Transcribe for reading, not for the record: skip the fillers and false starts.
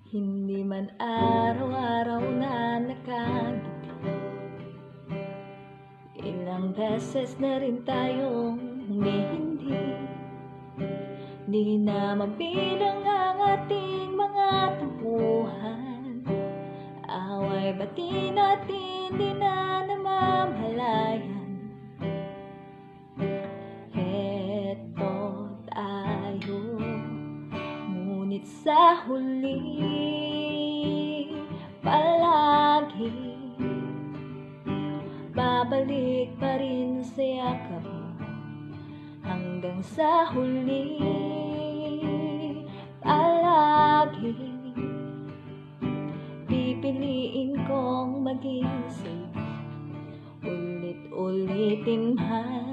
Hindi man araw-araw na nakangiti, ilang beses na rin tayong humihindi. Di na mabilang ang ating mga tampuhan, away bati natin di na namamalayan. Heto tayo, ngunit sa huli palagi babalik pa rin sa yakap mo. Hanggang sa huli palagi pipiliin kong maging sa'yo. Ulit-ulitin man